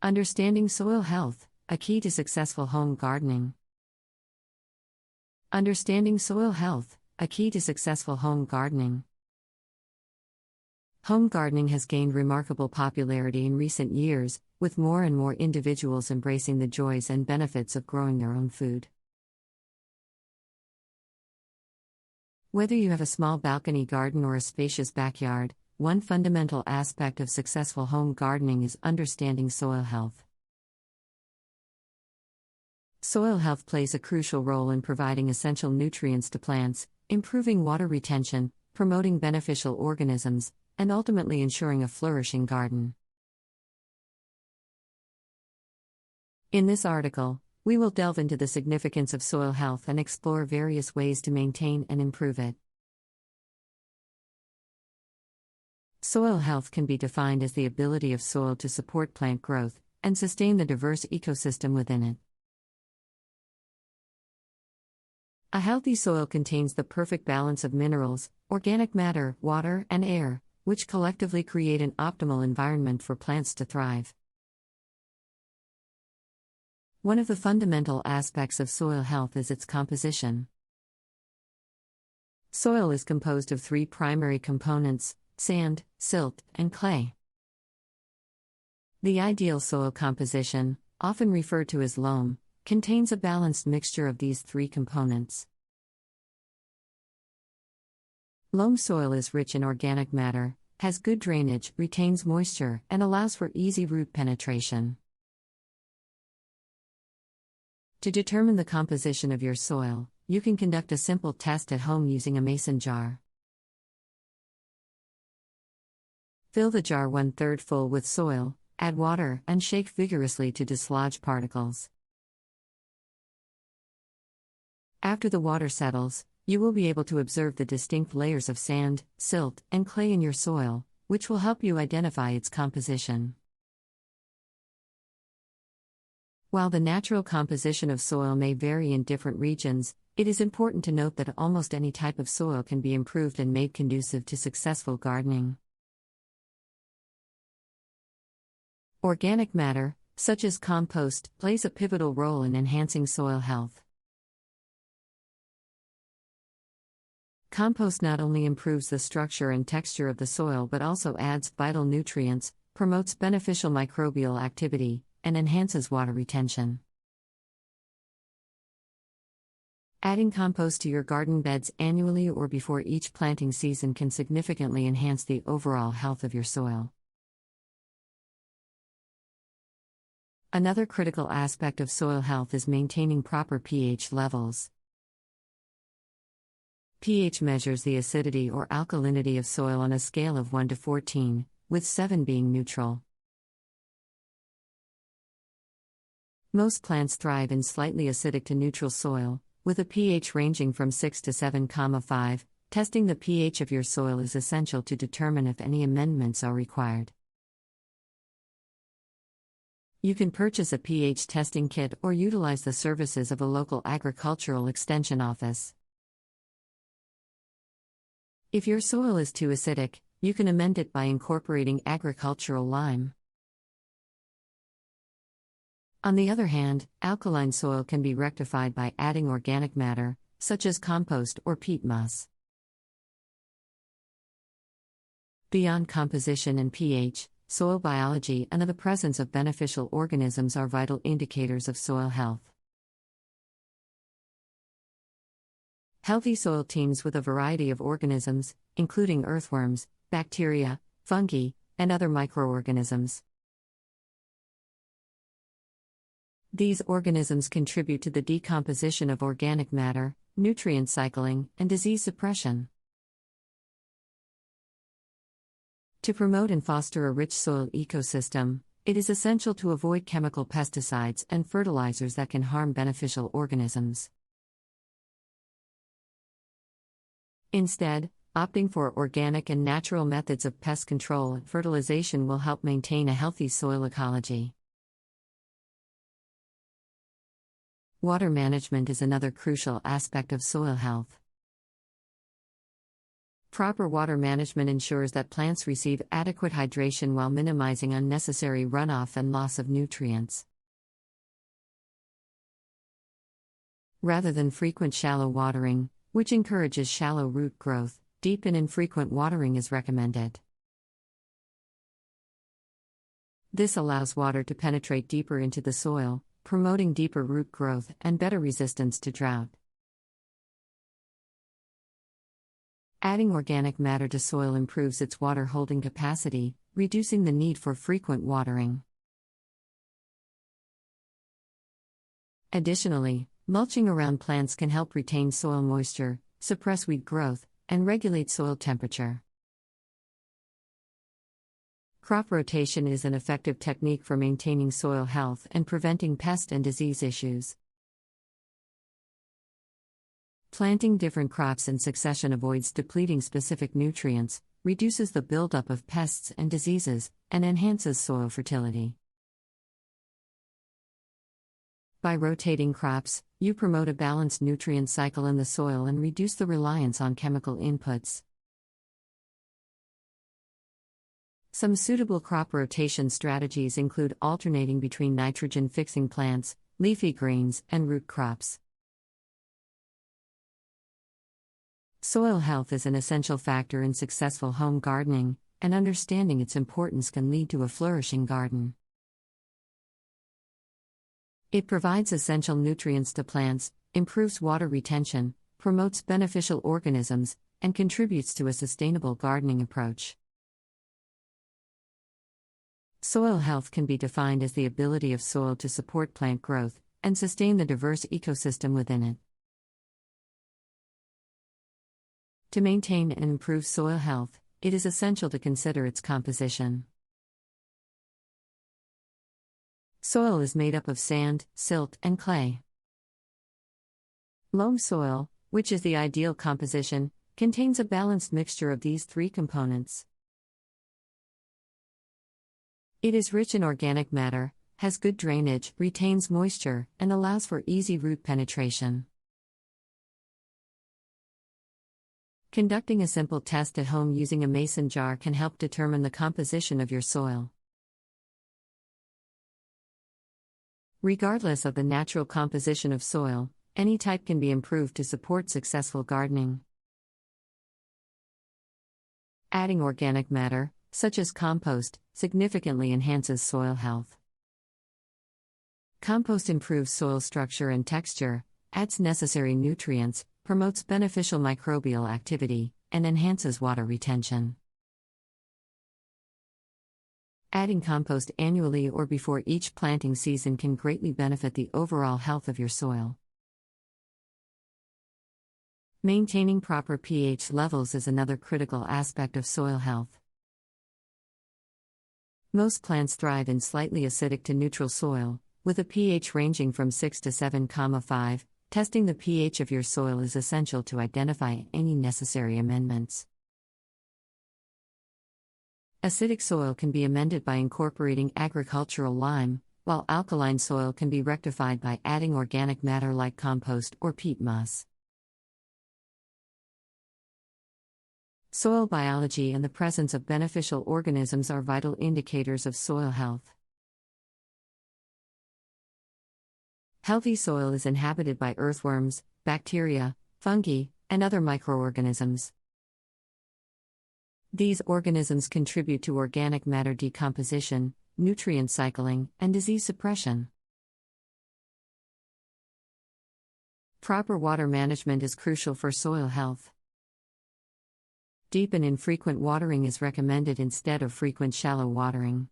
Understanding soil health, a key to successful home gardening. Understanding soil health, a key to successful home gardening. Home gardening has gained remarkable popularity in recent years, with more and more individuals embracing the joys and benefits of growing their own food. Whether you have a small balcony garden or a spacious backyard, one fundamental aspect of successful home gardening is understanding soil health. Soil health plays a crucial role in providing essential nutrients to plants, improving water retention, promoting beneficial organisms, and ultimately ensuring a flourishing garden. In this article, we will delve into the significance of soil health and explore various ways to maintain and improve it. Soil health can be defined as the ability of soil to support plant growth and sustain the diverse ecosystem within it. A healthy soil contains the perfect balance of minerals, organic matter, water, and air, which collectively create an optimal environment for plants to thrive. One of the fundamental aspects of soil health is its composition. Soil is composed of three primary components: sand, silt, and clay. The ideal soil composition, often referred to as loam, contains a balanced mixture of these three components. Loam soil is rich in organic matter, has good drainage, retains moisture, and allows for easy root penetration. To determine the composition of your soil, you can conduct a simple test at home using a mason jar. Fill the jar 1/3 full with soil, add water, and shake vigorously to dislodge particles. After the water settles, you will be able to observe the distinct layers of sand, silt, and clay in your soil, which will help you identify its composition. While the natural composition of soil may vary in different regions, it is important to note that almost any type of soil can be improved and made conducive to successful gardening. Organic matter, such as compost, plays a pivotal role in enhancing soil health. Compost not only improves the structure and texture of the soil but also adds vital nutrients, promotes beneficial microbial activity, and enhances water retention. Adding compost to your garden beds annually or before each planting season can significantly enhance the overall health of your soil. Another critical aspect of soil health is maintaining proper pH levels. pH measures the acidity or alkalinity of soil on a scale of 1 to 14, with 7 being neutral. Most plants thrive in slightly acidic to neutral soil, with a pH ranging from 6 to 7,5. Testing the pH of your soil is essential to determine if any amendments are required. You can purchase a pH testing kit or utilize the services of a local agricultural extension office. If your soil is too acidic, you can amend it by incorporating agricultural lime. On the other hand, alkaline soil can be rectified by adding organic matter, such as compost or peat moss. Beyond composition and pH, soil biology and the presence of beneficial organisms are vital indicators of soil health. Healthy soil teems with a variety of organisms, including earthworms, bacteria, fungi, and other microorganisms. These organisms contribute to the decomposition of organic matter, nutrient cycling, and disease suppression. To promote and foster a rich soil ecosystem, it is essential to avoid chemical pesticides and fertilizers that can harm beneficial organisms. Instead, opting for organic and natural methods of pest control and fertilization will help maintain a healthy soil ecology. Water management is another crucial aspect of soil health. Proper water management ensures that plants receive adequate hydration while minimizing unnecessary runoff and loss of nutrients. Rather than frequent shallow watering, which encourages shallow root growth, deep and infrequent watering is recommended. This allows water to penetrate deeper into the soil, promoting deeper root growth and better resistance to drought. Adding organic matter to soil improves its water holding capacity, reducing the need for frequent watering. Additionally, mulching around plants can help retain soil moisture, suppress weed growth, and regulate soil temperature. Crop rotation is an effective technique for maintaining soil health and preventing pest and disease issues. Planting different crops in succession avoids depleting specific nutrients, reduces the buildup of pests and diseases, and enhances soil fertility. By rotating crops, you promote a balanced nutrient cycle in the soil and reduce the reliance on chemical inputs. Some suitable crop rotation strategies include alternating between nitrogen-fixing plants, leafy greens, and root crops. Soil health is an essential factor in successful home gardening, and understanding its importance can lead to a flourishing garden. It provides essential nutrients to plants, improves water retention, promotes beneficial organisms, and contributes to a sustainable gardening approach. Soil health can be defined as the ability of soil to support plant growth and sustain the diverse ecosystem within it. To maintain and improve soil health, it is essential to consider its composition. Soil is made up of sand, silt, and clay. Loam soil, which is the ideal composition, contains a balanced mixture of these three components. It is rich in organic matter, has good drainage, retains moisture, and allows for easy root penetration. Conducting a simple test at home using a mason jar can help determine the composition of your soil. Regardless of the natural composition of soil, any type can be improved to support successful gardening. Adding organic matter, such as compost, significantly enhances soil health. Compost improves soil structure and texture, adds necessary nutrients, promotes beneficial microbial activity, and enhances water retention. Adding compost annually or before each planting season can greatly benefit the overall health of your soil. Maintaining proper pH levels is another critical aspect of soil health. Most plants thrive in slightly acidic to neutral soil, with a pH ranging from 6 to 7,5. Testing the pH of your soil is essential to identify any necessary amendments. Acidic soil can be amended by incorporating agricultural lime, while alkaline soil can be rectified by adding organic matter like compost or peat moss. Soil biology and the presence of beneficial organisms are vital indicators of soil health. Healthy soil is inhabited by earthworms, bacteria, fungi, and other microorganisms. These organisms contribute to organic matter decomposition, nutrient cycling, and disease suppression. Proper water management is crucial for soil health. Deep and infrequent watering is recommended instead of frequent shallow watering.